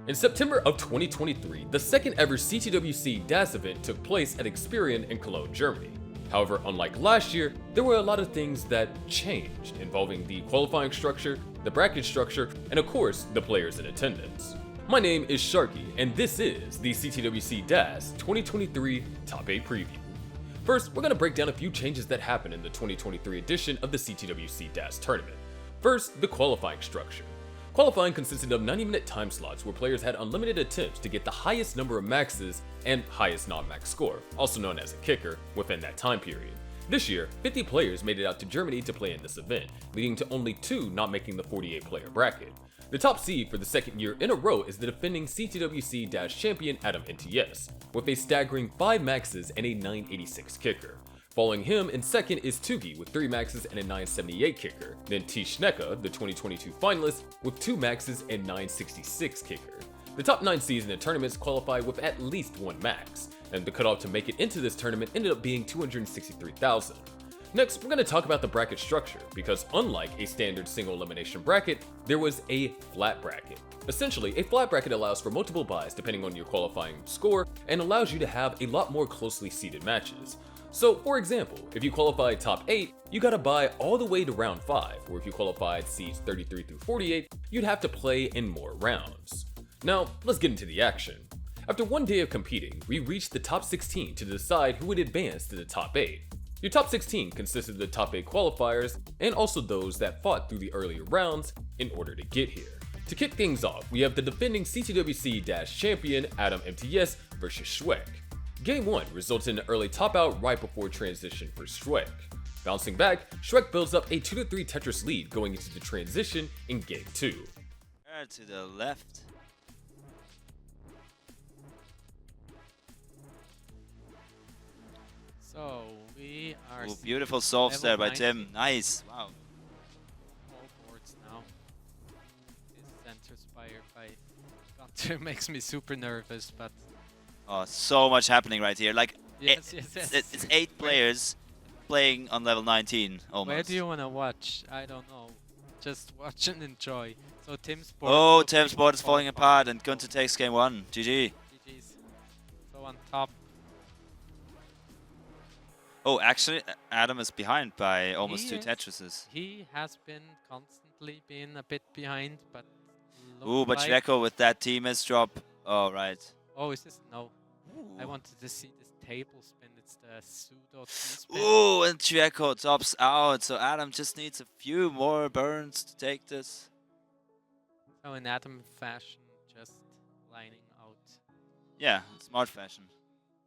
In September of 2023, the second ever CTWC DAS event took place at XPERION in Cologne, Germany. However, unlike last year, there were a lot of things that changed involving the qualifying structure, the bracket structure, and of course, the players in attendance. My name is Sharky, and this is the CTWC DAS 2023 Top 8 Preview. First, we're going to break down a few changes that happened in the 2023 edition of the CTWC DAS tournament. First, the qualifying structure. Qualifying consisted of 90-minute time slots where players had unlimited attempts to get the highest number of maxes and highest non-max score, also known as a kicker, within that time period. This year, 50 players made it out to Germany to play in this event, leading to only 2 not making the 48-player bracket. The top seed for the second year in a row is the defending CTWC champion Adam NTS, with a staggering 5 maxes and a 986 kicker. Following him in second is Tugi with 3 maxes and a 978 kicker, then T. Schnecke, the 2022 finalist, with 2 maxes and 966 kicker. The top 9 seeds in the tournaments qualify with at least 1 max, and the cutoff to make it into this tournament ended up being 263,000. Next, we're going to talk about the bracket structure, because unlike a standard single elimination bracket, there was a flat bracket. Essentially, a flat bracket allows for multiple buys depending on your qualifying score and allows you to have a lot more closely seeded matches. So, for example, if you qualified top 8, you gotta buy all the way to round 5, or if you qualified seeds 33 through 48, you'd have to play in more rounds. Now, let's get into the action. After one day of competing, we reached the top 16 to decide who would advance to the top 8. Your top 16 consisted of the top 8 qualifiers, and also those that fought through the earlier rounds in order to get here. To kick things off, we have the defending CTWC champion Adam MTS versus Schweck. Game 1 results in an early top out right before transition for Schweck. Bouncing back, Schweck builds up a 2-3 Tetris lead going into the transition in Game 2. To the left. So we are. Ooh, beautiful solves there by Tim. Nice. Wow. All boards now. This center spire by Gunter makes me super nervous, but. Oh, so much happening right here. Like, yes. it's 8 players playing on level 19 almost. Where do you want to watch? I don't know. Just watch and enjoy. So Tim's board. Oh, Tim's board is falling apart and Gunter takes game 1. GG. GG's. So on top. Oh, actually, Adam is behind by almost 2 is. Tetrises. He has been constantly been a bit behind, but. Ooh, but like Jeko with that T-miss drop. Oh, right. Oh, is this? No. Ooh. I wanted to see this table spin. It's the pseudo T-spin. Ooh, and Jeko tops out. So Adam just needs a few more burns to take this. So in Adam fashion, just lining out. Yeah, smart fashion.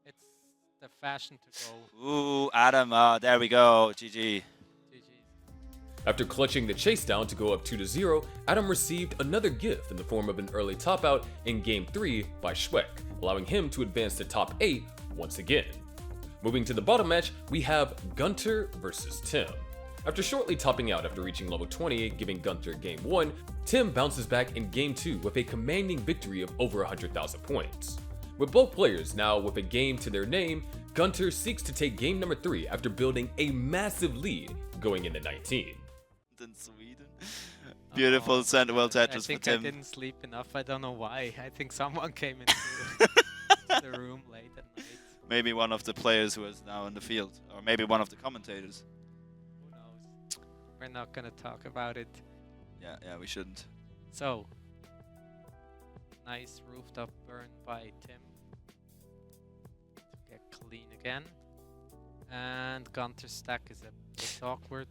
It's the fashion to go. Ooh, Adam, there we go. GG. After clutching the chase down to go up 2-0, Adam received another gift in the form of an early top out in Game 3 by Schweck, allowing him to advance to top 8 once again. Moving to the bottom match, we have Gunter versus Tim. After shortly topping out after reaching level 28, giving Gunter Game 1, Tim bounces back in Game 2 with a commanding victory of over 100,000 points. With both players now with a game to their name, Gunter seeks to take game number 3 after building a massive lead going into 19. In Sweden. Beautiful Sandwell Tetris for Tim. I didn't sleep enough. I don't know why. I think someone came into the room late at night. Maybe one of the players who is now in the field, or maybe one of the commentators. Who knows? We're not gonna talk about it. Yeah, we shouldn't. So, nice rooftop burn by Tim. To get clean again. And Gunter's stack is a bit awkward.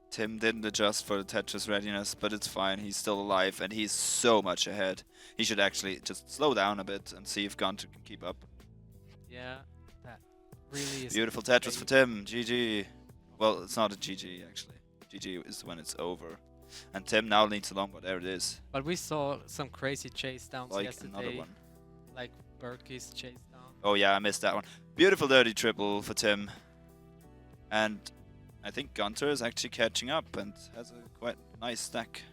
Tim didn't adjust for the Tetris readiness, but it's fine. He's still alive, and he's so much ahead. He should actually just slow down a bit and see if Gunter can keep up. Yeah, that really is... Beautiful Tetris for Tim. GG. Well, it's not a GG, actually. GG is when it's over. And Tim now needs a long, whatever it is. But we saw some crazy chase downs Like yesterday. another one. Like Berkey's chase down. Oh yeah, I missed that one. Beautiful dirty triple for Tim. And I think Gunter is actually catching up and has a quite nice stack.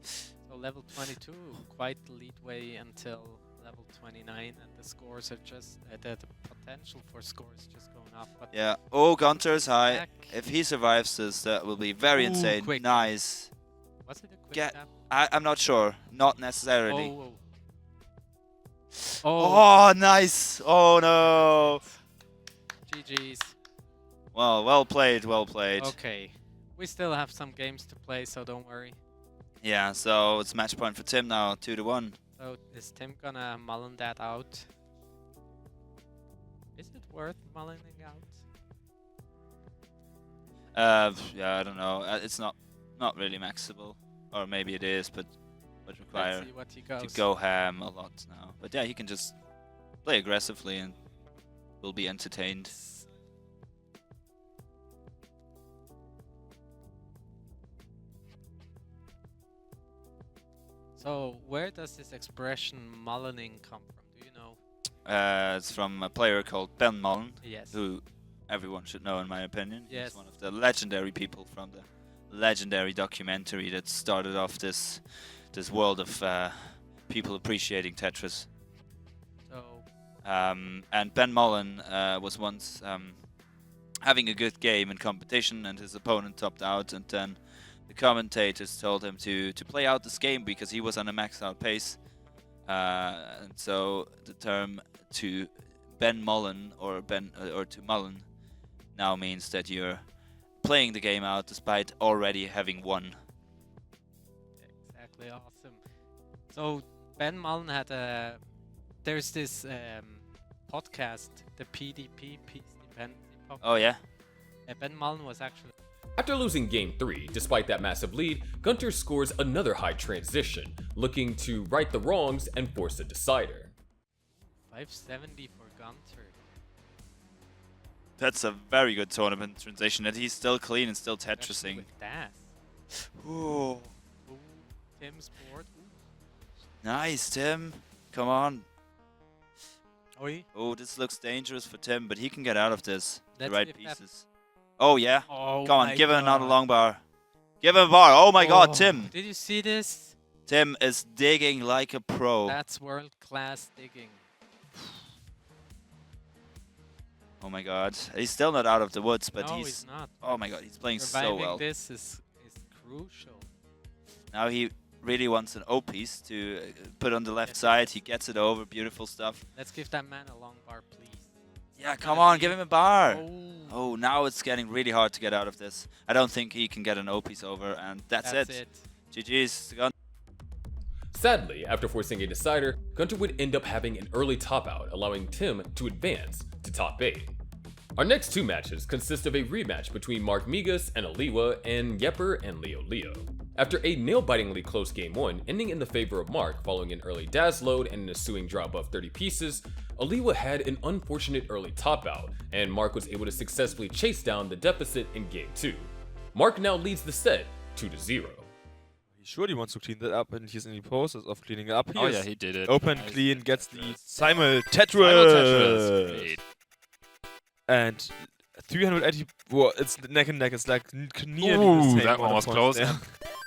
So level 22, quite the leadway until level 29, and the scores are just the potential for scores just going up. But Yeah. Oh, Gunter is high. back. If he survives this, that will be very Ooh, insane. quick. Nice. Was it a quick Get- tap? I'm not sure. Not necessarily. Oh, Oh, Oh, nice! Oh no! GG's. Well, well played, well played. Okay. We still have some games to play, so don't worry. Yeah, so it's match point for Tim now, 2-1. So is Tim gonna mullen that out? Is it worth mullening out? Yeah, I don't know. It's not really maxable, or maybe it is, but would require Let's see what he goes. to go ham a lot now. But yeah, he can just play aggressively and will be entertained. So where does this expression mullening come from? Do you know? It's from a player called Ben Mullen, Yes. who everyone should know in my opinion. Yes. He's one of the legendary people from the legendary documentary that started off this world of people appreciating Tetris. So And Ben Mullen was once having a good game in competition, and his opponent topped out, and then the commentators told him to play out this game because he was on a maxed out pace. And so the term to Ben Mullen or to Mullen now means that you're playing the game out despite already having won. exactly, awesome. So Ben Mullen had a. There's this podcast, the PDP, Peace Dependency Podcast. Oh yeah? Ben Mullen was actually. After losing Game 3, despite that massive lead, Gunter scores another high transition, looking to right the wrongs and force a decider. 570 for Gunter. That's a very good tournament transition, and he's still clean and still Especially Tetrising. with that. Ooh. Ooh, Tim's board. Nice, Tim. Come on. Oi. Oh, this looks dangerous for Tim, but he can get out of this. Let's The right see if that- pieces. Oh, yeah. Oh, Come on, my give him another God. long bar. Give him a bar. Oh my god, Oh, Tim. Did you see this? Tim is digging like a pro. That's world class digging. Oh my god. He's still not out of the woods, but no, he's... he's not. Oh my god, he's playing so Surviving well. this is crucial. Now he really wants an O piece to put on the left side. He gets it over. Beautiful stuff. Let's give that man a long bar, please. Yeah, It's come gonna on, be- give him a bar. Oh, Oh, now it's getting really hard to get out of this. I don't think he can get an O piece over, and that's it. GG's. to Gun- Sadly, after forcing a decider, Gunter would end up having an early top out, allowing Tim to advance to top 8. Our next two matches consist of a rematch between Mark Migas and Aliwa and Yepper and Leo Leo. After a nail-bitingly close game 1 ending in the favor of Mark following an early Daz load and an ensuing draw above 30 pieces, Aliwa had an unfortunate early top out, and Mark was able to successfully chase down the deficit in game 2. Mark now leads the set 2-0. He surely wants to clean that up, and he's in the process of cleaning it up. Oh is yeah, he did it. open, Nice. clean, gets the Tetris. Simul Simul Tetris. Tetris. Great. And 380. Well, it's neck and neck. It's like nearly Ooh, the same. that one amount was of close. points there.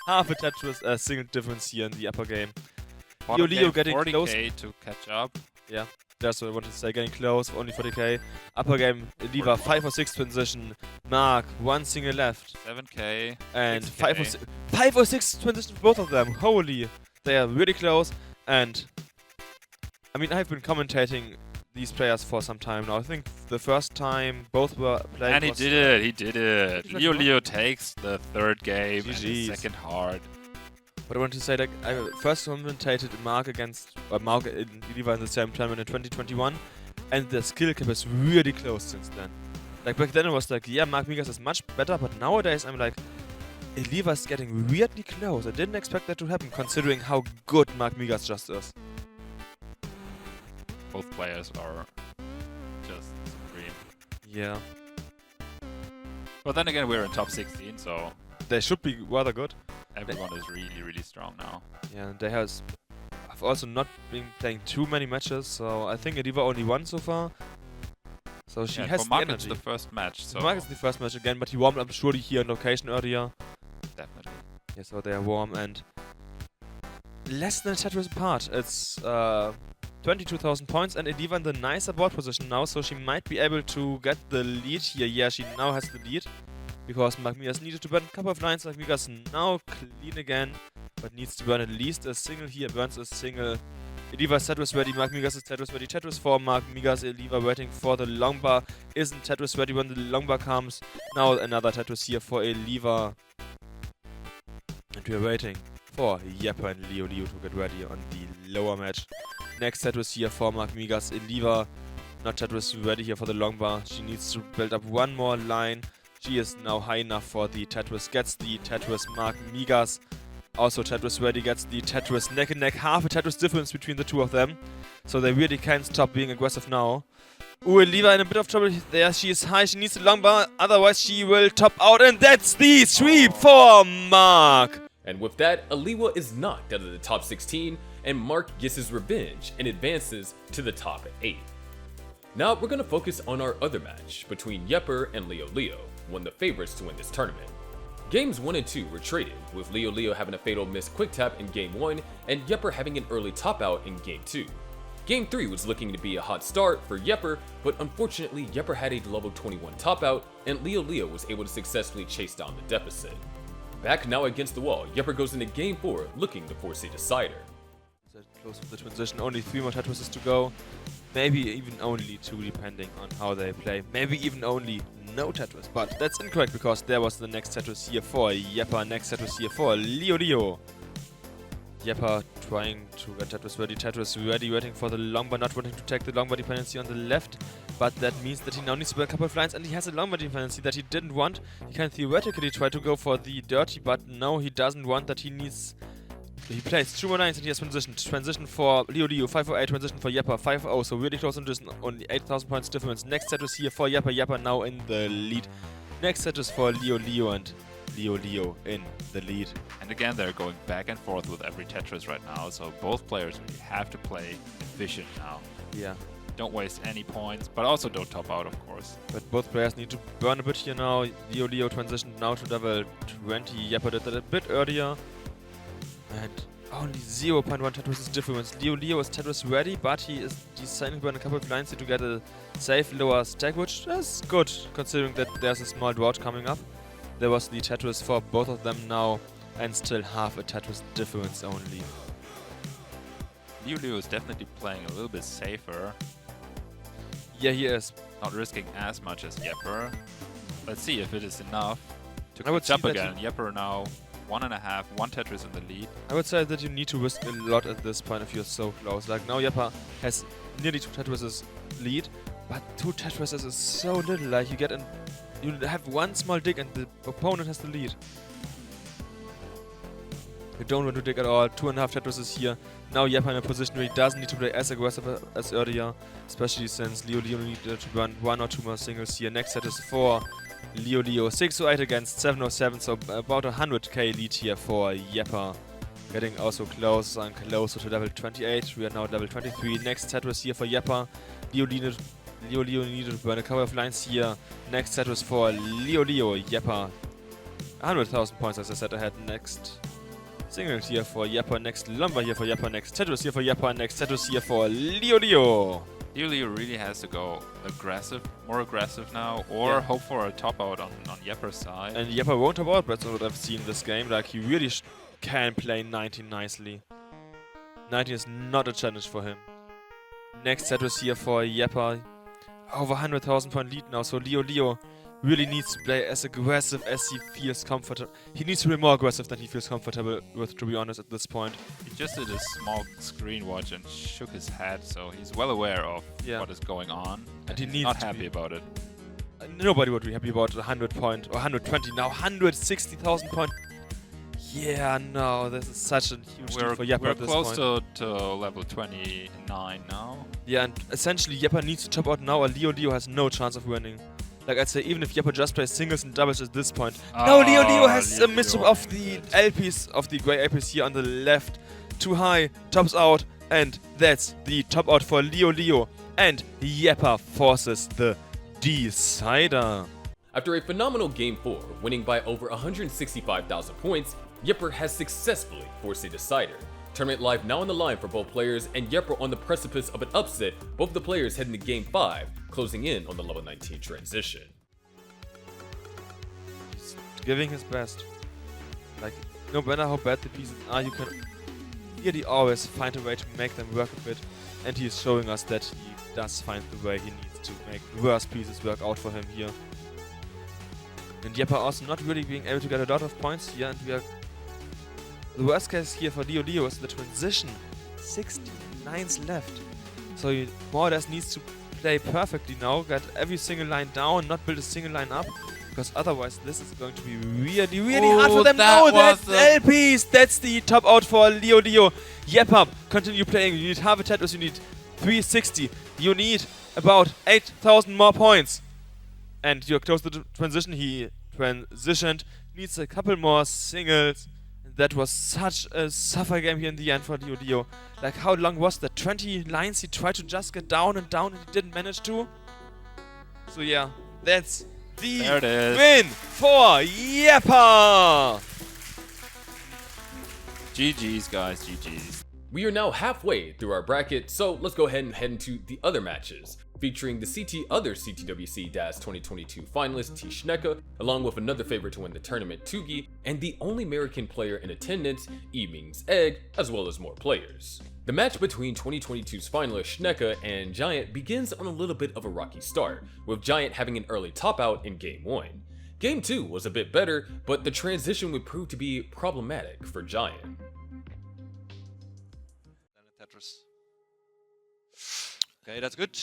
Half a Tetris, single difference here in the upper game. Bottom Leo game, getting 40K close. to catch up. That's what I wanted to say. Getting close, only 40k. Upper game, Liva 5 or 6 transition. Mark, one single left. 7K. And 6K. 5 or 6 transitions, both of them. Holy, they are really close. And I mean, I've been commentating these players for some time now. I think the first time both were playing. And he was- did it. He did it. 2021. Leo takes the third game and GG's. the second hard. But I want to say, like, I first commentated Mark against Mark and Liva in the same tournament in 2021, and the skill cap is really close since then. Like back then, it was like, yeah, Mark Migas is much better, but nowadays I'm like, Eliva's getting weirdly close. I didn't expect that to happen, considering how good Mark Migas just is. Both players are just supreme. Yeah, But then again, we're in top 16, so they should be rather good. everyone is really, really strong now. Yeah, and they have also not been playing too many matches, so I think Eliva only won so far. So she Yeah, has for the Mark, energy. it's the first match, so Mark is the first match again, but he warmed up surely here on location earlier. definitely. Yeah, so they are warm and less than a Tetris apart. It's 22,000 points, and Eliva in the nicer board position now, so she might be able to get the lead here. Yeah, she now has the lead because Mark Migas needed to burn a couple of lines. Mark Migas now clean again, but needs to burn at least a single here. Burns a single. Eliva's Tetris ready, Mark Migas is Tetris ready. Tetris for Mark Migas, Eliva waiting for the long bar. Isn't Tetris ready when the long bar comes. Now another Tetris here for Eliva. And we're waiting for Yepper and Leo to get ready on the lower match. Next Tetris here for Mark Migas, Eliva. Not Tetris ready here for the long bar. She needs to build up one more line. She is now high enough for the Tetris. Gets the Tetris Mark Migas. Also Tetris ready, gets the Tetris neck and neck. Half a Tetris difference between the two of them. So they really can't stop being aggressive now. Ooh, Eliva in a bit of trouble there. She is high, she needs the long bar. Otherwise she will top out. And that's the sweep for Mark. And with that, Eliwa is knocked out of the top 16, and Mark gets his revenge and advances to the top 8. Now we're going to focus on our other match between Yepper and Leo, one of the favorites to win this tournament. Games 1 and 2 were traded, with Leo having a fatal missed quick tap in Game 1 and Yepper having an early top out in Game 2. Game 3 was looking to be a hot start for Yepper, but unfortunately Yepper had a level 21 top out and Leo was able to successfully chase down the deficit. Back now against the wall, Yepper goes into Game 4 looking to force a decider. Close to the transition, only 3 more Tetrises to go. Maybe even only 2 depending on how they play. Maybe even only no Tetris. But that's incorrect because there was the next Tetris here for Yepper, next Tetris here for Leo. Yepper trying to get Tetris ready, waiting for the long bar, not wanting to take the long bar dependency on the left. But that means that he now needs to build a couple of lines and he has a long bar dependency that he didn't want. He can theoretically try to go for the dirty, but no, he doesn't want that. He plays 2 more lines and he has transitioned. Transition for Leo, 508, transition for Yepper, 5-0, so really close transition, only 8,000 points difference. Next set is here for Yepper now in the lead. Next set is for Leo and Leo in the lead. And again, they're going back and forth with every Tetris right now, so both players really have to play efficient now. Yeah. Don't waste any points, but also don't top out, of course. But both players need to burn a bit here now. Leo transitioned now to level 20. Yepper did that a bit earlier. And only 0.1 Tetris difference. Leo is Tetris ready, but he is deciding to burn a couple of lines to get a safe lower stack, which is good, considering that there's a small drought coming up. There was the Tetris for both of them now, and still half a Tetris difference only. Leo is definitely playing a little bit safer. Yeah, he is. Not risking as much as Yepper. Let's see if it is enough to I would catch up see that again. Yepper now 1.5, 1 Tetris in the lead. I would say that you need to risk a lot at this point if you're so close. Like now Yepper has nearly 2 Tetrises lead, but 2 Tetrises is so little. Like you have one small dig and the opponent has the lead. You don't want to dig at all. 2.5 Tetrises here. Now Yepper in a position where he doesn't need to play as aggressive as earlier, especially since Leo needed to run 1 or 2 more singles here. Next set is for Leo 608 against 707, so about 100k lead here for Yepper. Getting also closer and closer to level 28. We are now at level 23. Next Tetris here for Yepper. Leo needed to burn a couple of lines here. Next Tetris for Leo. Yepper 100,000 points as I said ahead. Next singles here for Yepper. Next lumber here for Yepper. Next Tetris here for Yepper. Next Tetris here for Leo. Leo really has to go more aggressive now, or hope for a top out on Yepper's side. And Yepper won't top out, that's what I've seen this game. Like, he really can play 19 nicely. 19 is not a challenge for him. Next Tetris here for Yepper. Over 100,000 point lead now, so Leo really needs to play as aggressive as he feels comfortable. He needs to be more aggressive than he feels comfortable with, to be honest, at this point. He just did a small screen watch and shook his head, so he's well aware of what is going on. And he he's needs not to happy about it. Nobody would be happy about 100 point, or 120, now 160,000 point. Yeah, no, this is such a huge deal for Yepper at this point. We're close to level 29 now. Yeah, and essentially Yepper needs to top out now, or Leo has no chance of winning. Like I'd say, even if Yepper just plays singles and doubles at this point. No, Leo has a misstep of the LPs, of the grey LPs here on the left. Too high, tops out, and that's the top out for Leo. And Yepper forces the decider. After a phenomenal Game 4, winning by over 165,000 points, Yepper has successfully forced a decider. Tournament live now on the line for both players, and Yepper on the precipice of an upset, both the players heading to Game 5, closing in on the level 19 transition. He's giving his best. Like, no matter how bad the pieces are, you can really always find a way to make them work a bit, and he is showing us that he does find the way he needs to make the worst pieces work out for him here. And Jeppe also not really being able to get a lot of points here, and we are... The worst case here for Dio is the transition. 16 lines left. So he more or less needs to play perfectly now, get every single line down, not build a single line up, because otherwise this is going to be really, really hard for them. That No, that's was LPs! That's the top out for Dio. Jeppe, continue playing. You need half a Tetris, you need 360. You need about 8,000 more points. And you're close to the transition. He transitioned. Needs a couple more singles. That was such a suffer game here in the end for Dio. Like, how long was that? 20 lines he tried to just get down and down and he didn't manage to? So yeah, that's the There it is. win for Jeppe! GG's, guys, GG's. We are now halfway through our bracket, so let's go ahead and head into the other matches, featuring the other CTWC DAS 2022 finalist T. Schnecke, along with another favorite to win the tournament, Tugi, and the only American player in attendance, Ming's Egg, as well as more players. The match between 2022's finalist Schnecke and Giant begins on a little bit of a rocky start, with Giant having an early top out in Game 1. Game 2 was a bit better, but the transition would prove to be problematic for Giant. Tetris. Okay, that's good.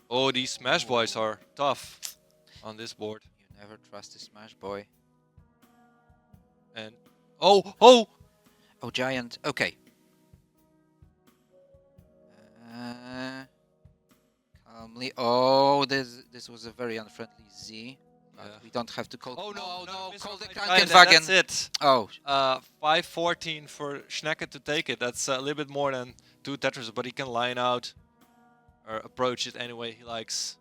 Oh, these Smash Boys are tough on this board. You never trust a Smash Boy. And oh, Oh, Giant. Okay. Calmly. Oh, this was a very unfriendly Z. But Yeah. we don't have to call. oh no, Call the Giant, Krankenwagen. that's it. Oh, 5-14 for Schnecke to take it. That's a little bit more than 2 Tetris, but he can line out or approach it any way he likes.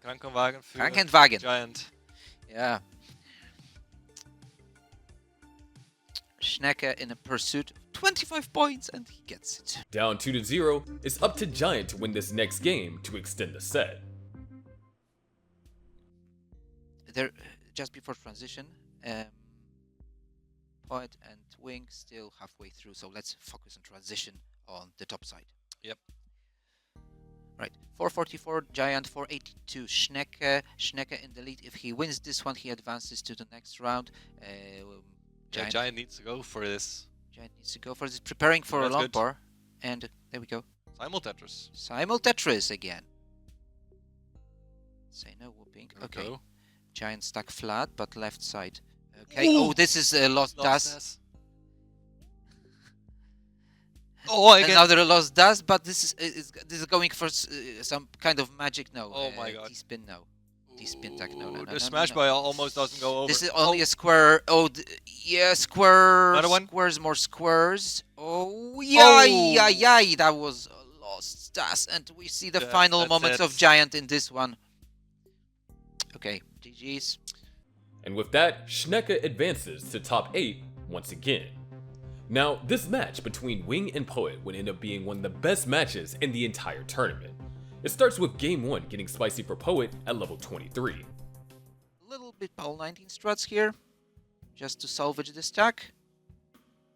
Krankenwagen für Krankenwagen. Giant. Yeah. Schnecke in a pursuit. 25 points and he gets it. Down 2-0, it's up to Giant to win this next game to extend the set. There, just before transition, Poet and Wing still halfway through, so let's focus on transition on the top side. Yep. Right, 444 Giant, 482 Schnecke. Schnecke in the lead. If he wins this one, he advances to the next round. Yeah, Giant needs to go for this. Giant needs to go for this, preparing for a That's long good. bar. And there we go. Simul Tetris. Simul Tetris again. Say no whooping. There we Okay. go. Giant stuck flat, but left side. Okay. Ooh. Oh, this is a lost dust. Das. Oh, again. Another lost dust, but this is going for some kind of magic. No. Oh my God. T-spin no. T-spin tag no. Ooh, No. the Smash Boy almost doesn't go over. This is only a square. Oh, yeah, square. Another one? Squares, more squares. Oh, yeah. That was a lost dust, and we see the Yeah, final that's moments it. of Giant in this one. Okay, GG's. And with that, Schnecke advances to top 8 once again. Now, this match between Wing and Poet would end up being one of the best matches in the entire tournament. It starts with Game 1 getting spicy for Poet at level 23. A little bit Paul 19 struts here, just to salvage the stack.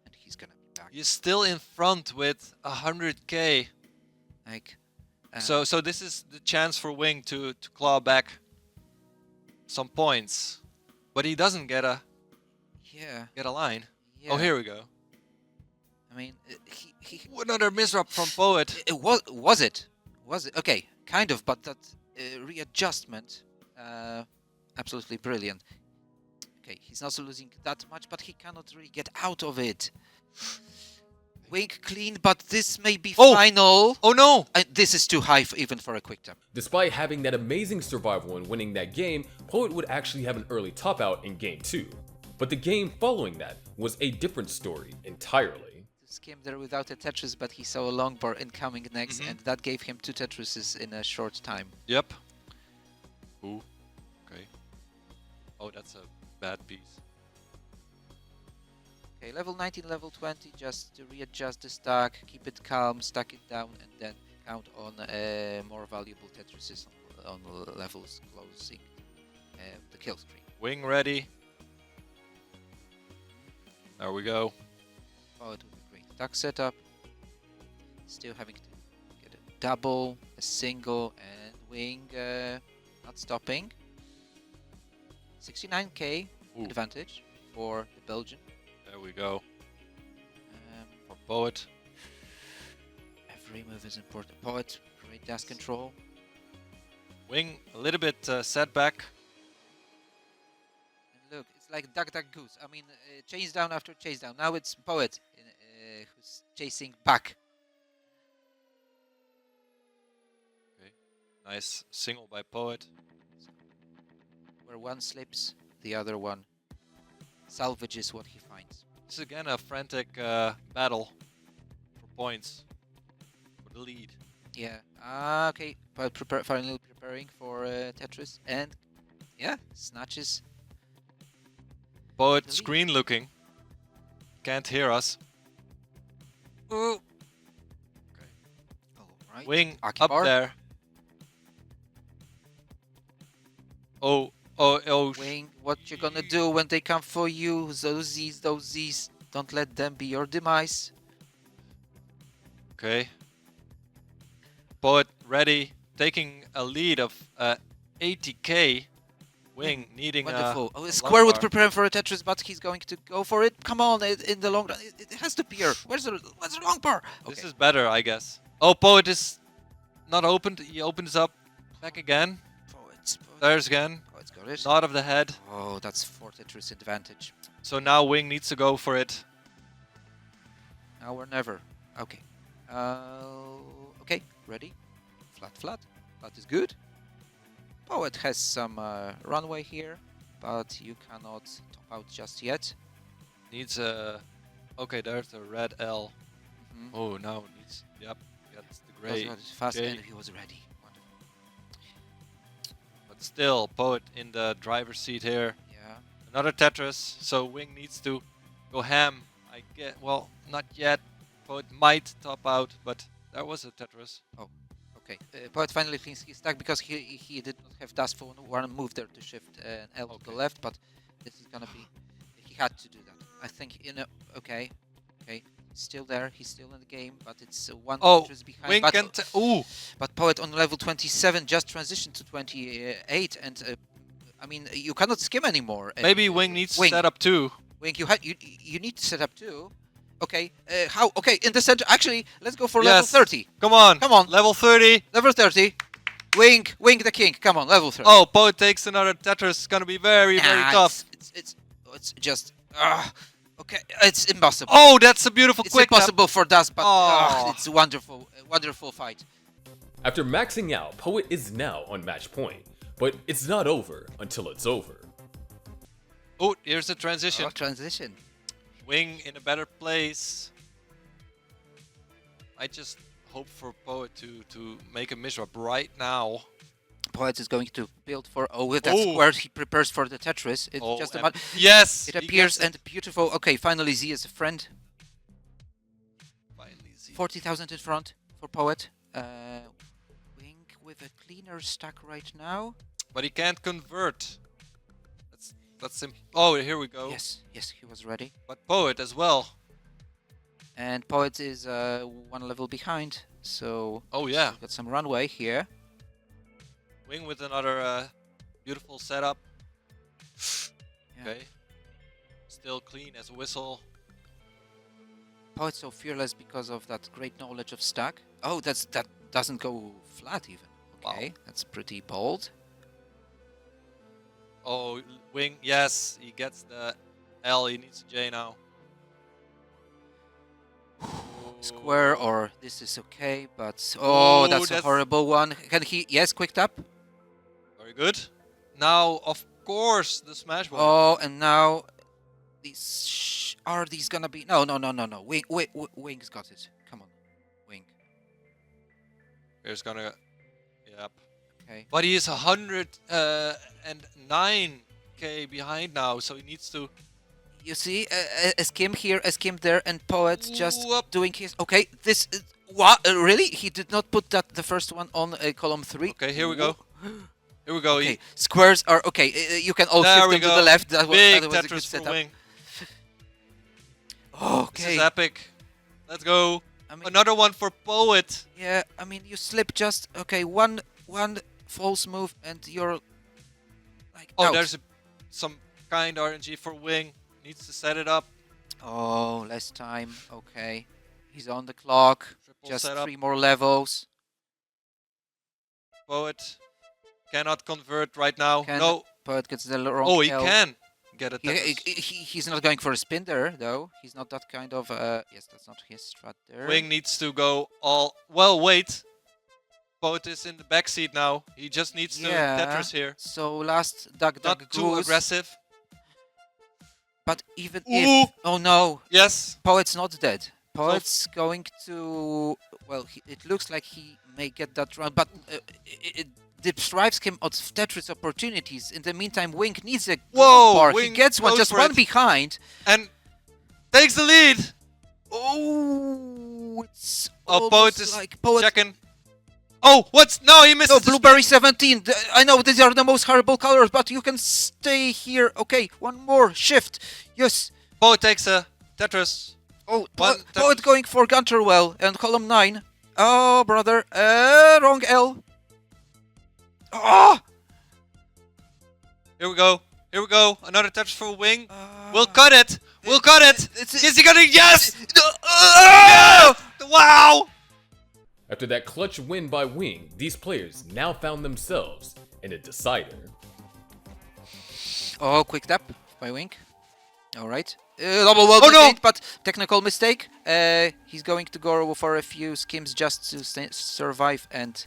And he's gonna be back. He's still in front with 100k. Like, So this is the chance for Wing to claw back some points, but he doesn't get a line. yeah. Oh, here we go. I mean, he Another misrap from Poet. it was it? Okay, kind of, but that readjustment, absolutely brilliant. Okay, he's not losing that much, but he cannot really get out of it. Wing clean, but this may be final. Oh no! This is too high even for a quick time. Despite having that amazing survival and winning that game, Poet would actually have an early top out in Game 2. But the game following that was a different story entirely. Skim there without a Tetris, but he saw a long bar incoming next, and that gave him 2 Tetrises in a short time. Yep. Ooh. Okay. Oh, that's a bad piece. Okay, level 19, level 20, just to readjust the stack, keep it calm, stack it down, and then count on more valuable Tetrises on levels closing the kill screen. Wing ready. There we go. Poet with a great duck setup. Still having to get a double, a single, and wing not stopping. 69k Ooh. advantage for the Belgian. There we go. Um, For Poet. every move is important. Poet, great dash control. Wing a little bit set back. And look, it's like duck, duck, goose. I mean, chase down after chase down. Now it's Poet who's chasing back. Nice single by Poet. Where one slips, the other one salvages what he finds. This is again a frantic battle for points. For the lead. Yeah. Okay. Poet finally preparing for Tetris, and yeah, snatches. Poet The lead. screen looking. Can't hear us. Ooh. Okay. All right. Wing up Akibar. there. Oh. Wing, what you gonna do when they come for you? Those Z's. Don't let them be your demise. Okay. Poet ready, taking a lead of 80k. Wing needing Wonderful. a Square would lumbar. prepare for a Tetris, but he's going to go for it. Come on, in the long run, it has to appear. Where's the long bar? This Okay. is better, I guess. Oh, Poet is not opened. He opens up back again. Poets. There's again. Poet's got it. Nod of the head. Oh, that's for Tetris advantage. So now Wing needs to go for it. Now or never. Okay. Okay, ready? Flat. Flat is good. Poet has some runway here, but you cannot top out just yet. Needs a... Okay, there's a red L. Mhm. Oh, now needs... Yep, that's the Was gray. ready fast, J. and he was ready. Wonderful. But still, Poet in the driver's seat here. Yeah. Another Tetris, so Wing needs to go ham. I get... Well, not yet. Poet might top out, but there was a Tetris. Okay. Poet finally thinks he's stuck because he did not have dash for one move there to shift an L to the Okay. left, but this is gonna be... He had to do that. I think in a... Okay. Okay. Still there. He's still in the game, but it's one Oh, Tetris behind. Wing but, can... Ooh! but Poet on level 27 just transitioned to 28, and I mean, you cannot skim anymore. Maybe Wing needs Wing. to set up too. Wing, you need to set up too. Okay, how? Okay, in the center. Actually, let's go for Yes. level 30. Come on! Come on. Level 30! Level 30. Wing the king. Come on, level 30. Oh, Poet takes another Tetris. It's gonna be very, very Nah, tough. It's just. Okay, it's impossible. Oh, that's a beautiful it's quick tap. impossible for Dust, but Oh. it's a wonderful fight. After maxing out, Poet is now on match point, but it's not over until it's over. Oh, here's the transition. Oh, transition. Wing in a better place. I just hope for Poet to make a misrap right now. Poet is going to build for. Oh, with that Oh. square, he prepares for the Tetris. It's Oh, just a and- matter. Yes! It he appears gets it. and beautiful. Okay, finally Z is a friend. Finally, Z. 40,000 in front for Poet. Wing with a cleaner stack right now. But he can't convert. That's oh, here we go. Yes, he was ready. But Poet as well. And Poet is one level behind, so Oh yeah. got some runway here. Wing with another beautiful setup. Yeah. Okay. Still clean as a whistle. Poet's so fearless because of that great knowledge of stack. Oh, that doesn't go flat even. Okay, that's pretty bold. Oh, Wing, yes, he gets the L, he needs a J now. Square or this is okay, but oh, Oh, that's a that's- horrible one. Can he? Yes, quick tap. Very good. Now, of course, the smash ball. Oh, and now these are these gonna be? No. Wing's got it. Come on, Wing. Here's gonna, yep. Okay. But he is 109k behind now, so he needs to. You see, a skim here, a skim there, and Poet just Whoop. doing his. Okay, this is, what? Really? He did not put that the first one on column 3. Okay, here we go. Here we go. Okay, squares are okay. You can all There shift we them to go. the left. That was, Big that was a good Tetris for setup. Wing. Okay. This is epic. Let's go. I mean, Another one for Poet. yeah, I mean, you slip just okay. One false move and you're like Oh, out. there's some kind RNG for Wing. Needs to set it up. Oh, less time. Okay, he's on the clock. Triple Just setup. 3 more levels. Poet cannot convert right now. Can- No. Poet gets the wrong. Oh, he L. can get a He, Tetris. he's not going for a spin there, though. He's not that kind of. Yes, that's not his strat there. Wing needs to go all. Well, wait. Poet is in the backseat now. He just needs to Tetris here. So last duck Not too goose. aggressive. But even Ooh. if. Oh no! Yes. Poet's not dead. Poet's going to. Well, it looks like he may get that round, but it deprives him of Tetris opportunities. In the meantime, Wing needs a Whoa, bar. He Wing gets one, goes just for one it. behind. And takes the lead. Oh, it's Oh, Poet almost is like Poet. checking. Oh, what's. No, he missed No, the Blueberry 17. I know these are the most horrible colors, but you can stay here. Okay, one more shift. Yes. Poet takes a Tetris. Oh, One Poet Tetris. going for Gunterwell and column 9. Oh, brother. Wrong L. Oh! Here we go. Here we go. Another Tetris for Wing. We'll cut it. We'll cut it. Is he gonna? Yes! Oh! Wow! After that clutch win by Wing, these players now found themselves in a decider. Oh, quick tap by Wing. All right. Double well Oh, no! mistake, but technical mistake. He's going to go for a few schemes just to survive and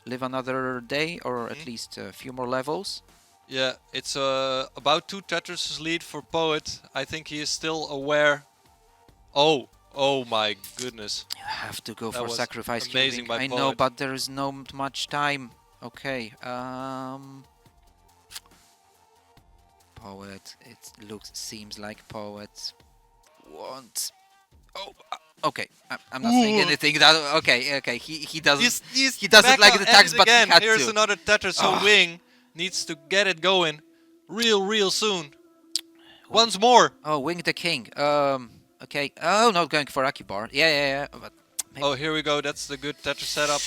live another day, or at least a few more levels. Yeah, it's about 2 Tetris lead for Poet. I think he is still aware. Oh my goodness. You have to go That for was sacrifice. amazing Wing. by I know, Poet. but there is no much time. Okay. Poet. It seems like Poet wants. Oh. Okay. I'm not saying Ooh. anything. That okay. He doesn't. He's he doesn't like back the tags, ends but he again. had Here's to. another Tetris, so Ah. Wing needs to get it going real soon. Once more. Oh, Wing the King. Okay. Oh, not going for Akibar. Yeah. But maybe. Oh, here we go. That's the good Tetris setup.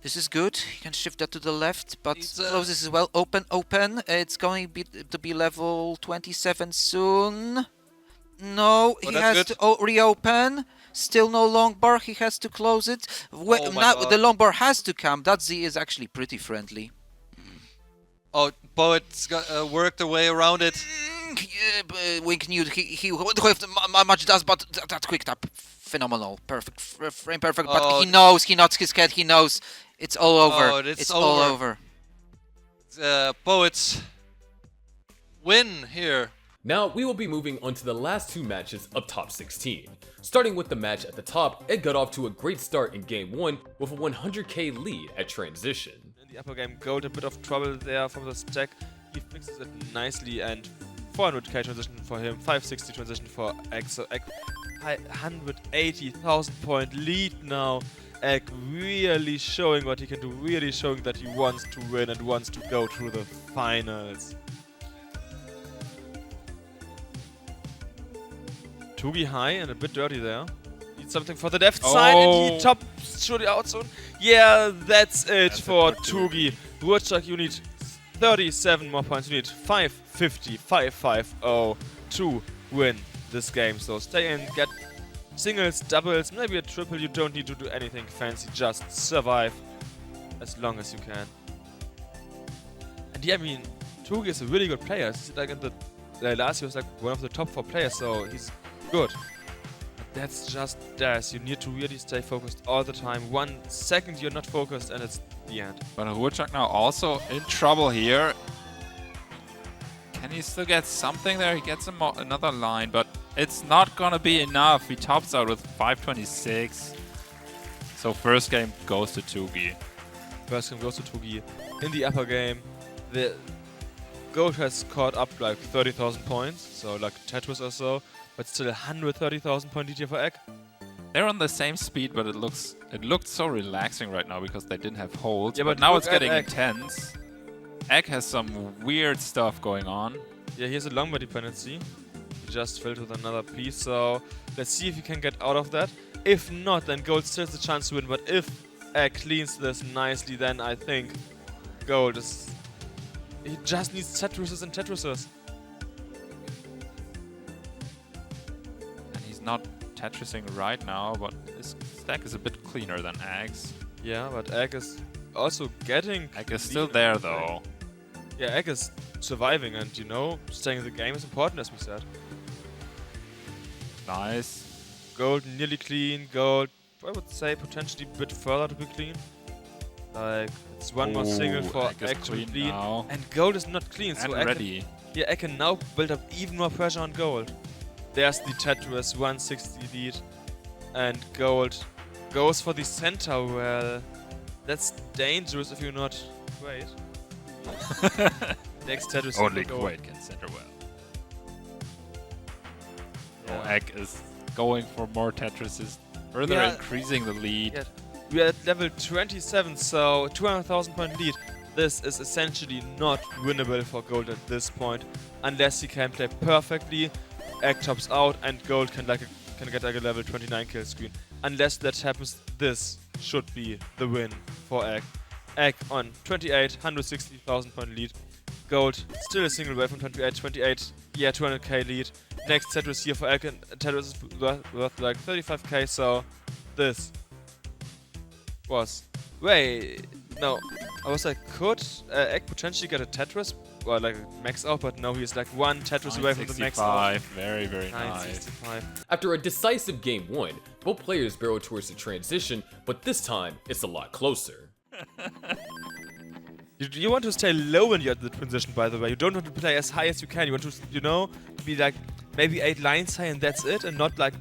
This is good. You can shift that to the left, but He's, closes as well. Open. It's going to be level 27 soon. No, he that's has good. to reopen. Still no long bar. He has to close it. Oh my Now God. the long bar has to come. That Z is actually pretty friendly. Oh, Poet's got worked their way around it. Yeah, but Wink knew he would have much does, but that quick tap, phenomenal, perfect frame, perfect. But Oh, he knows, he nods his head, he knows it's all over. Oh, it's all over. over. Poets win here. Now, we will be moving on to the last 2 matches of top 16. Starting with the match at the top, it got off to a great start in game 1 with a 100k lead at transition. In the upper game, Gold a bit of trouble there from the stack. He fixes it nicely, and 400k transition for him, 560 transition for Egg. So Egg, 180,000 point lead now. Egg really showing what he can do, really showing that he wants to win and wants to go through the finals. Tugi high and a bit dirty there. Needs something for the left side, and he top should the out zone. Yeah, that's it for Tugi. Woodchuck, you need 37 more points. You need 550, 550 to win this game. So stay in, get singles, doubles, maybe a triple. You don't need to do anything fancy, just survive as long as you can. And yeah, I mean, Tugi is a really good player. He's like in the last year was like one of the top 4 players, so he's good. But that's just this. You need to really stay focused all the time. 1 second you're not focused and it's the end. But Woodchuck now also in trouble here. Can he still get something there? He gets another line, but it's not gonna be enough. He tops out with 526. So first game goes to Tugi. First game goes to Tugi. In the upper game, the Gold has caught up like 30,000 points, so like Tetris or so, but still 130,000 point lead here for Egg. They're on the same speed, but it looked so relaxing right now because they didn't have holds. Yeah, but but now look it's at getting Egg. intense. Egg has some weird stuff going on. Yeah, here's a longbow dependency. He just filled with another piece. So let's see if he can get out of that. If not, then Gold still has a chance to win. But if Egg cleans this nicely, then I think Gold is... He just needs Tetrises and Tetrises. And he's not Tetrising right now, but his stack is a bit cleaner than Egg's. Yeah, but Egg is also getting... Egg is still there though. Yeah, Egg is surviving and, you know, staying in the game is important, as we said. Nice. Gold nearly clean. Gold, I would say, potentially a bit further to be clean. Like, it's one more single for Egg to be clean. Now. And Gold is not clean, so And ready. Egg can now build up even more pressure on Gold. There's the Tetris 160 lead. And Gold goes for the center well. That's dangerous if you're not great. Next Tetris. Only will go. Quaid can center well. Yeah. Oh, Egg is going for more Tetrises, further Yeah. increasing the lead. Yeah. We are at level 27, so 200,000 point lead. This is essentially not winnable for Gold at this point, unless he can play perfectly. Egg tops out, and Gold can get like a level 29 kill screen. Unless that happens, this should be the win for Egg. Egg on 28, 160,000 point lead. Gold still a single way from 28, yeah, 200k lead. Next Tetris here for Egg, and Tetris is worth like 35k, so this was... Wait, no, I was like, could Egg potentially get a Tetris? Or like a max out, but no, he's like one Tetris away from the max out. 965, very, very nice. 965. After a decisive game 1, both players barrel towards the transition, but this time it's a lot closer. You want to stay low when you're at the transition, by the way. You don't want to play as high as you can. You want to, you know, be like maybe 8 lines high and that's it, and not like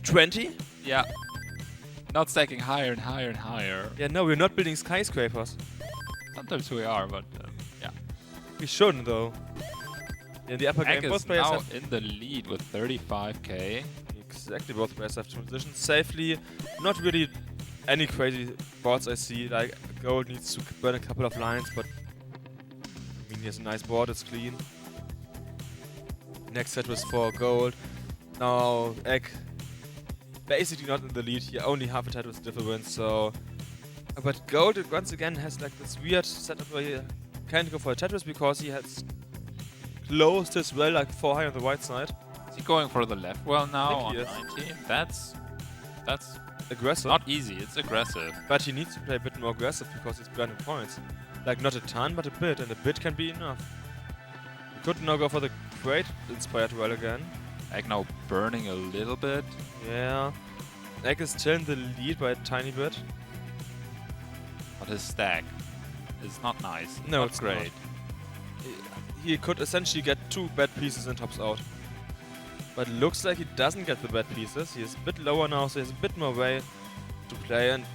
20. Yeah. Not stacking higher and higher and higher. Yeah, no, we're not building skyscrapers. Sometimes we are, but yeah. We shouldn't, though. In the upper Egg game, both is players now have... in the lead with 35k. Exactly, both players have transitioned safely. Not really any crazy boards I see. Like, Gold needs to burn a couple of lines, but... I mean, he has a nice board, it's clean. Next set was for Gold. Now, Egg... basically not in the lead here, only half a Tetris difference, so... But Gold, once again, has like this weird setup where he can't go for a Tetris because he has closed his well like 4 high on the right side. Is he going for the left well now I on think he 19? That's Aggressive. not easy, it's aggressive. But he needs to play a bit more aggressive because he's burning points. Like not a ton, but a bit, and a bit can be enough. He could now go for the great inspired well again. Egg now burning a little bit. Yeah. Egg is still in the lead by a tiny bit. But his stack is not nice. No, not it's great. He could essentially get 2 bad pieces and tops out. But looks like he doesn't get the bad pieces. He is a bit lower now, so he has a bit more way to play. And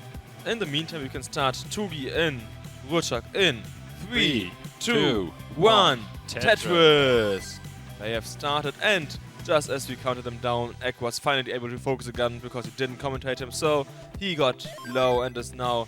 in the meantime, we can start Tugi in, Woodchuck in. 3, 2, 1. Tetris! They have started, and just as we counted them down, Egg was finally able to focus again because he didn't commentate him, so he got low and is now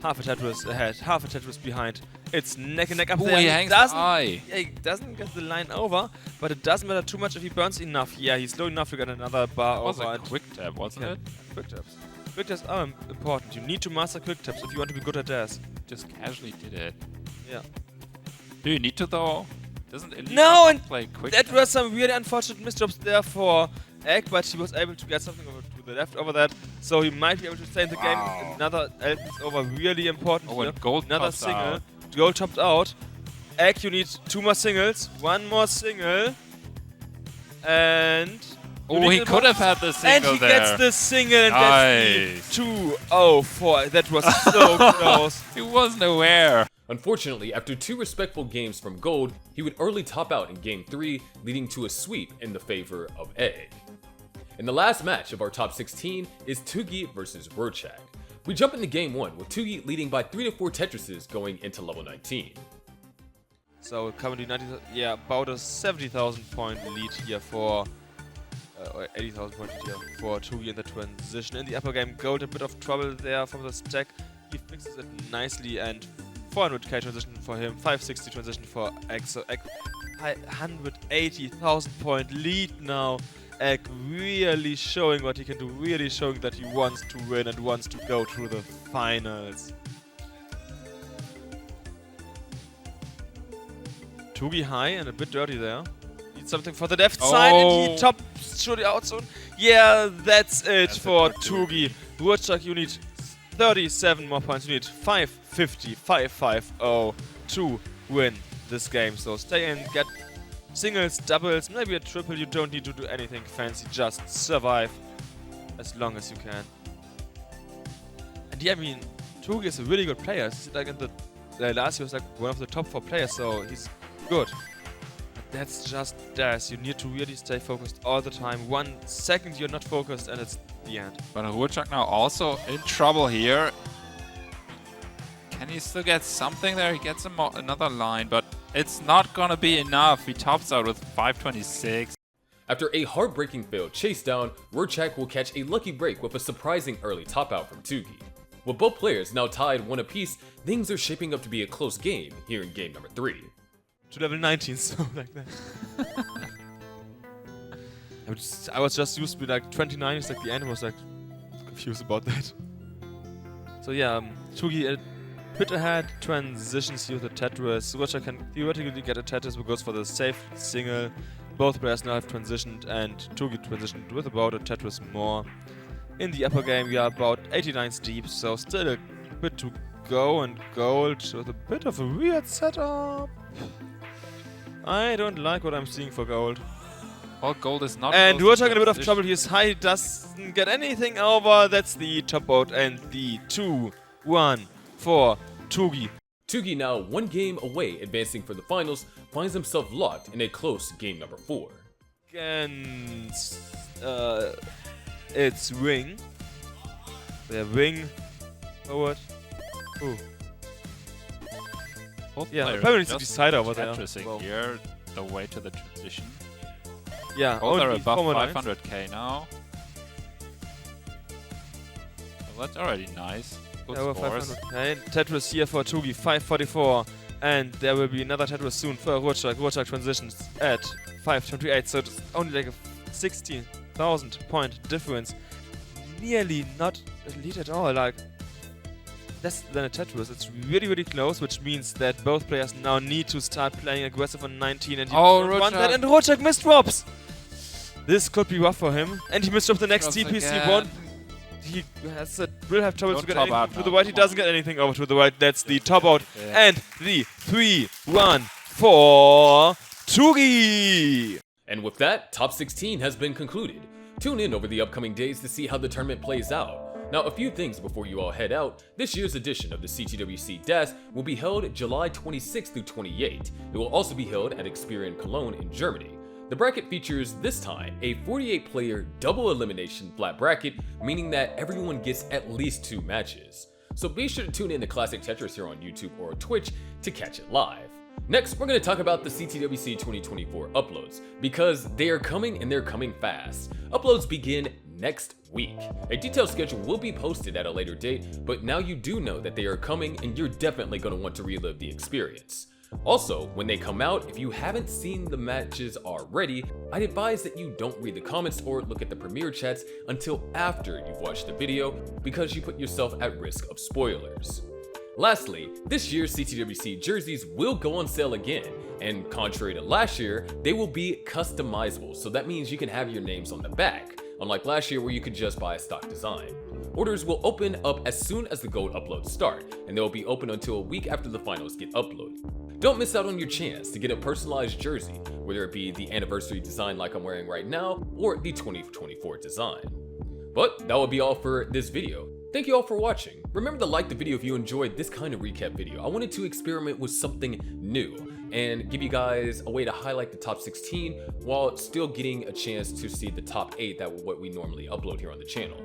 half a Tetris ahead, half a Tetris behind. It's neck and neck up there. He hangs high. Yeah, he doesn't get the line over, but it doesn't matter too much if he burns enough. Yeah, he's slow enough to get another bar It was over. a and quick tap, wasn't it? Quick taps. Quick taps are important. You need to master quick taps if you want to be good at dash. Just casually did it. Yeah. Do you need to though? Doesn't Elite No, not and play quick That tap? were some really unfortunate misjobs there for Egg, but he was able to get something over to the left over that, so he might be able to stay in the game. Wow. Another Elf is over, really important Oh, here. and Gold Another tops single. out. Gold topped out. Egg, you need 2 more singles. 1 more single. And... you Oh, need he the could mo- have had the And single he there. gets the single and Nice. gets the 2-0-4. That was so close. He wasn't aware. Unfortunately, after 2 respectful games from Gold, he would early top out in Game 3, leading to a sweep in the favor of Egg. And the last match of our top 16 is Tugi versus Rorschach. We jump into Game 1 with Tugi leading by 3 to 4 Tetrises going into level 19. So currently 90, yeah, about a 70,000 point lead here for, or 80,000 point lead here for Tugi in the transition. In the upper game, Gold a bit of trouble there from the stack. He fixes it nicely and 400k transition for him, 560 transition for Egg. So Egg 180,000 point lead now. Egg really showing what he can do, really showing that he wants to win and wants to go through the finals. Tugi high and a bit dirty there. Needs something for the left side and he top should the out zone. Yeah, that's it for Tugi. Wurchak, you need 37 more points. You need 550, 550 to win this game. So stay in, get singles, doubles, maybe a triple. You don't need to do anything fancy, just survive as long as you can. And yeah, I mean, Tugi is a really good player. He's like in the last year was like one of the top 4 players, so he's good. But that's just Daz. You need to really stay focused all the time. 1 second you're not focused and it's the end. But Wurchak now also in trouble here. Can he still get something there? He gets another line, but it's not gonna be enough. He tops out with 526. After a heartbreaking failed chase down, Wurchak will catch a lucky break with a surprising early top out from Tugi. With both players now tied 1 apiece, things are shaping up to be a close game here in game number 3. To level 19, so like that. I was just used to be like 29, it's like the end, I was like confused about that. So yeah, Tugi a bit ahead, transitions here with the Tetris. Wurchak can theoretically get a Tetris but goes for the safe single. Both players now have transitioned and Tugi transitioned with about a Tetris more. In the upper game we are about 89 deep, so still a bit to go, and gold with a bit of a weird setup. I don't like what I'm seeing for gold. Well, gold is not. And Wurchak in a bit of trouble. He is high, he doesn't get anything over. That's the top out and the 2-1 for Tugi. Tugi, now 1 game away advancing for the finals, finds himself locked in a close game number 4. Against it's Wing. The Wing forward. Ooh. Both Yeah, players apparently it's a just decider over there. Tetrising Well, here, the way to the transition. yeah, Both are only above 4 more lines. 500k now. Well, that's already nice. Good Over scores. 500k. Tetris here for Tugi, 544. And there will be another Tetris soon for Wurchak. Wurchak transitions at 528, so it's only like a 16,000 point difference. Nearly not a lead at all, like less than a Tetris. It's really, really close, which means that both players now need to start playing aggressive on 19, and you don't want that, and Wurchak misdrops! This could be rough for him, and he misdrops the next Misdrops TPC. again. He will have trouble Don't to get top anything out to now, the right. He come doesn't get anything over to the right. That's the top out. Yeah. And the 3-1 for Tugi. And with that, top 16 has been concluded. Tune in over the upcoming days to see how the tournament plays out. Now, a few things before you all head out. This year's edition of the CTWC DAS will be held July 26 through 28. It will also be held at XPERION Cologne in Germany. The bracket features, this time, a 48-player double elimination flat bracket, meaning that everyone gets at least 2 matches. So be sure to tune in to Classic Tetris here on YouTube or Twitch to catch it live. Next, we're going to talk about the CTWC 2024 uploads, because they are coming and they're coming fast. Uploads begin next week. A detailed schedule will be posted at a later date, but now you do know that they are coming and you're definitely going to want to relive the experience. Also, when they come out, if you haven't seen the matches already, I'd advise that you don't read the comments or look at the premiere chats until after you've watched the video, because you put yourself at risk of spoilers. Lastly, this year's CTWC jerseys will go on sale again, and contrary to last year, they will be customizable, so that means you can have your names on the back, unlike last year where you could just buy a stock design. Orders will open up as soon as the gold uploads start, and they will be open until a week after the finals get uploaded. Don't miss out on your chance to get a personalized jersey, whether it be the anniversary design like I'm wearing right now, or the 2024 design. But that will be all for this video. Thank you all for watching. Remember to like the video if you enjoyed this kind of recap video. I wanted to experiment with something new and give you guys a way to highlight the top 16 while still getting a chance to see the top 8 that what we normally upload here on the channel.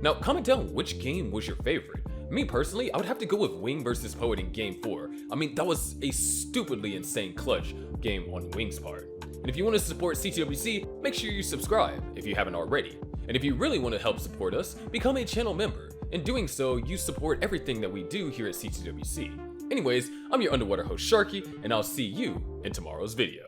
Now comment down which game was your favorite. Me personally, I would have to go with Wing versus Poet in game 4. I mean, that was a stupidly insane clutch game on Wing's part. And if you want to support CTWC, make sure you subscribe if you haven't already. And if you really want to help support us, become a channel member. In doing so, you support everything that we do here at CTWC. Anyways, I'm your underwater host Sharky, and I'll see you in tomorrow's video.